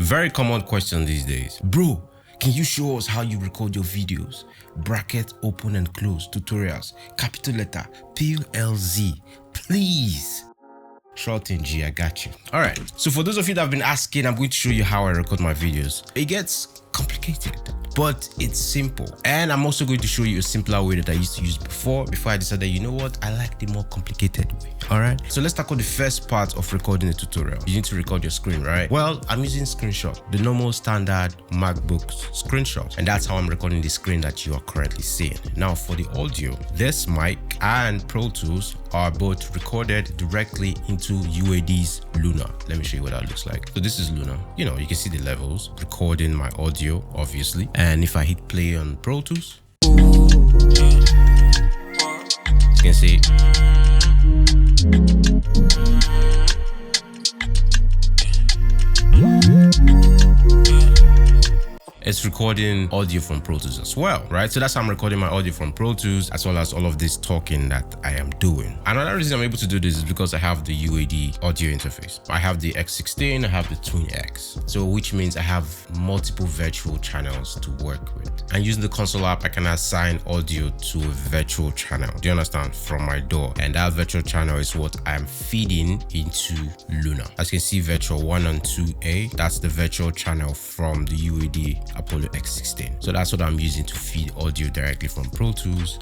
Very common question these days. Bro, can you show us how you record your videos? Bracket open and close, tutorials, capital letter, PLZ, please. Short and G, I got you. All right, so for those of you that have been asking, I'm going to show you how I record my videos. It gets complicated, but it's simple. And I'm also going to show you a simpler way that I used to use before I decided, you know what, I like the more complicated way. All right, so let's tackle the first part of recording a tutorial. You need to record your screen, right? Well, I'm using screenshot, the normal standard MacBook screenshot, and that's how I'm recording the screen that you are currently seeing. Now for the audio, this mic and Pro Tools are both recorded directly into UAD's Luna. Let me show you what that looks like. So this is Luna. You know, you can see the levels, recording my audio, obviously. And if I hit play on Pro Tools, you can see it's recording audio from Pro Tools as well, right? So that's how I'm recording my audio from Pro Tools, as well as all of this talking that I am doing. Another reason I'm able to do this is because I have the UAD audio interface. I have the X16, I have the Twin X. So which means I have multiple virtual channels to work with. And using the console app, I can assign audio to a virtual channel. Do you understand? From my DAW. And that virtual channel is what I'm feeding into Luna. As you can see, virtual 1 and 2A, that's the virtual channel from the UAD Apollo X16. So that's what I'm using to feed audio directly from Pro Tools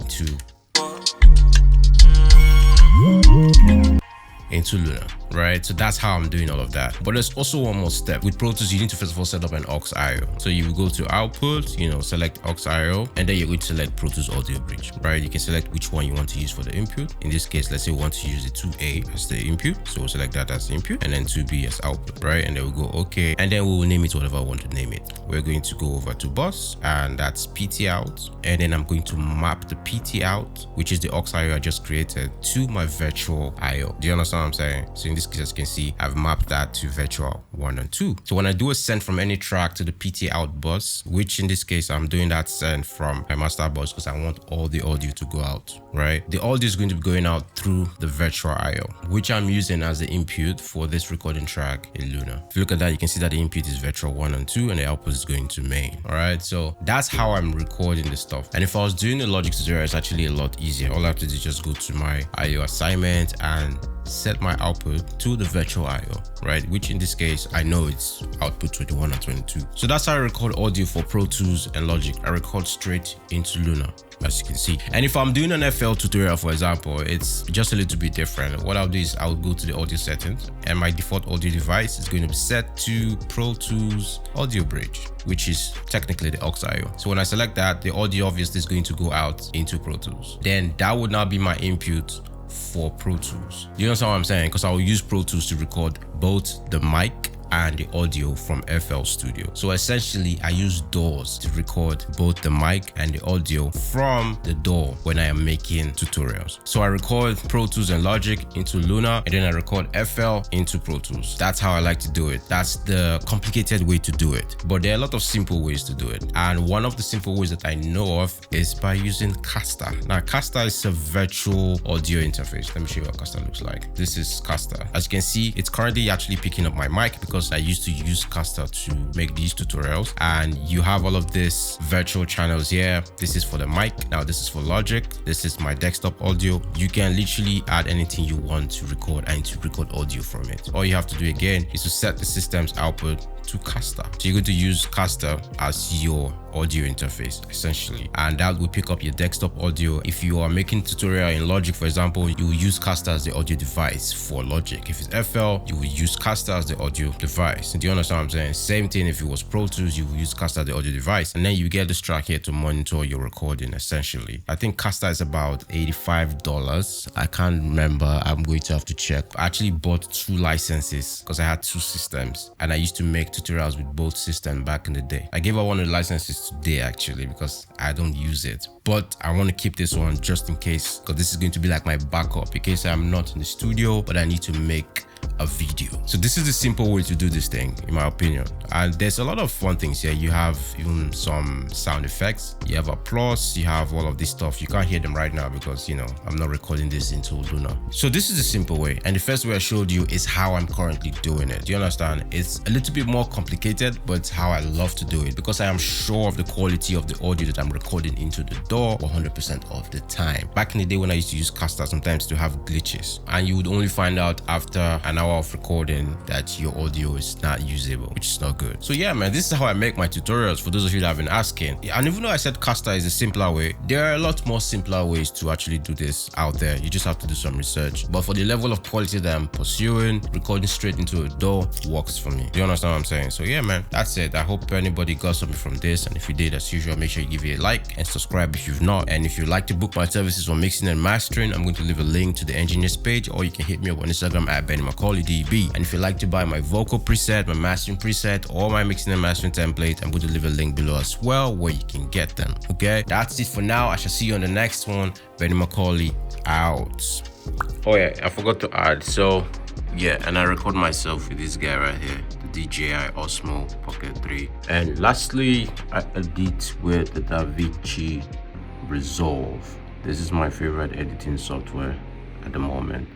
into Luna, right? So that's how I'm doing all of that. But there's also one more step. With Pro Tools, you need to first of all set up an aux IO. So you will go to output, you know, select aux IO, and then you're going to select Pro Tools audio bridge, right? You can select which one you want to use for the input. In this case, let's say we want to use the 2A as the input. So we'll select that as input, and then 2B as output, right? And then we'll go okay, and then we will name it whatever I want to name it. We're going to go over to bus, and that's PT out, and then I'm going to map the PT out, which is the aux IO I just created, to my virtual IO. Do you understand what I'm saying? So in this case, as you can see, I've mapped that to virtual 1 and 2. So when I do a send from any track to the PT out bus, which in this case, I'm doing that send from my master bus because I want all the audio to go out, right? The audio is going to be going out through the virtual IO, which I'm using as the input for this recording track in Luna. If you look at that, you can see that the input is virtual 1 and 2 and the output is going to main. All right, so that's how I'm recording this stuff. And if I was doing a Logic tutorial, it's actually a lot easier. All I have to do is just go to my IO assignment and set my output to the virtual IO, right? Which in this case, I know it's output 21 and 22. So that's how I record audio for Pro Tools and Logic. I record straight into Luna, as you can see. And if I'm doing an FL tutorial, for example, it's just a little bit different. What I'll do is I'll go to the audio settings, and my default audio device is going to be set to Pro Tools audio bridge, which is technically the aux IO. So when I select that, the audio obviously is going to go out into Pro Tools. Then that would now be my input for Pro Tools. You understand what I'm saying? Because I will use Pro Tools to record both the mic and the audio from FL Studio. So essentially, I use DAWs to record both the mic and the audio from the DAW when I am making tutorials. So I record Pro Tools and Logic into Luna, and then I record FL into Pro Tools. That's how I like to do it. That's the complicated way to do it. But there are a lot of simple ways to do it. And one of the simple ways that I know of is by using Caster. Now, Caster is a virtual audio interface. Let me show you what Caster looks like. This is Caster. As you can see, it's currently actually picking up my mic because I used to use Caster to make these tutorials, and you have all of these virtual channels here. This is for the mic. Now this is for Logic. This is my desktop audio. You can literally add anything you want to record and to record audio from it. All you have to do again is to set the system's output to Caster. So you're going to use Caster as your audio interface essentially, and that will pick up your desktop audio. If you are making tutorial in Logic, for example, you will use Caster as the audio device for Logic. If it's FL, you will use Caster as the audio device. Do you understand what I'm saying? Same thing if it was Pro Tools, you will use Caster as the audio device, and then you get this track here to monitor your recording essentially. I think Caster is about $85. I can't remember. I'm going to have to check. I actually bought 2 licenses because I had 2 systems, and I used to make tutorials with both systems back in the day. I gave out one of the licenses today actually because I don't use it, but I want to keep this one just in case, because this is going to be like my backup in case I'm not in the studio but I need to make a video. So this is the simple way to do this thing, in my opinion. And there's a lot of fun things here. You have even some sound effects, you have applause, you have all of this stuff. You can't hear them right now because, you know, I'm not recording this into Luna. So this is the simple way. And the first way I showed you is how I'm currently doing it. Do you understand? It's a little bit more complicated, but it's how I love to do it because I am sure of the quality of the audio that I'm recording into the DAW 100% of the time. Back in the day when I used to use Caster, sometimes to have glitches, and you would only find out after an hour of recording that your audio is not usable, which is not good. So yeah, man, this is how I make my tutorials for those of you that have been asking. And even though I said Caster is a simpler way, there are a lot more simpler ways to actually do this out there. You just have to do some research. But for the level of quality that I'm pursuing, recording straight into a DAW works for me. Do you understand what I'm saying? So yeah, man, that's it. I hope anybody got something from this, and if you did, as usual, make sure you give it a like and subscribe if you've not. And if you'd like to book my services for mixing and mastering, I'm going to leave a link to the engineers page, or you can hit me up on Instagram at BennyMacaulayDB. And if you'd like to buy my vocal preset, my mastering preset, or my mixing and mastering template, I'm going to leave a link below as well where you can get them. Okay, that's it for now. I shall see you on the next one. Benny Macaulay out. Oh yeah, I forgot to add. So yeah, and I record myself with this guy right here, the DJI Osmo Pocket 3. And lastly, I edit with the DaVinci Resolve. This is my favorite editing software at the moment.